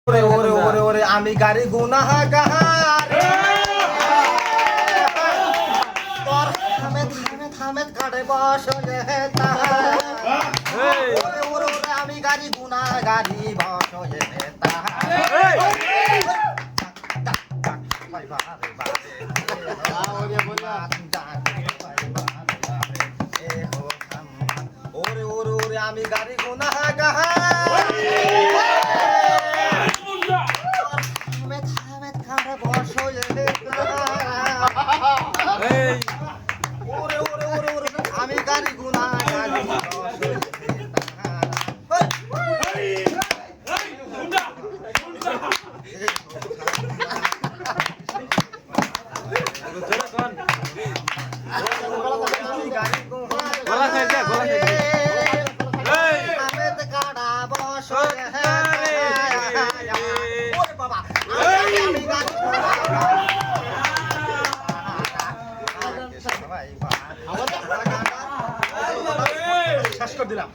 ওরে ওরে ওরে ওরে আমি গাড়ি গুনাহগার তোর থামে কাটে বসলে তাহার ওরে ওরে ওরে আমি গাড়ি গুনাহগারি বসলে তাহার ভাই বারে বারে ওরে বলা ওরে ওরে ওরে আমি গাড়ি গুনাহগার আমি গাড়ি গুনা শেষ করে দিলাম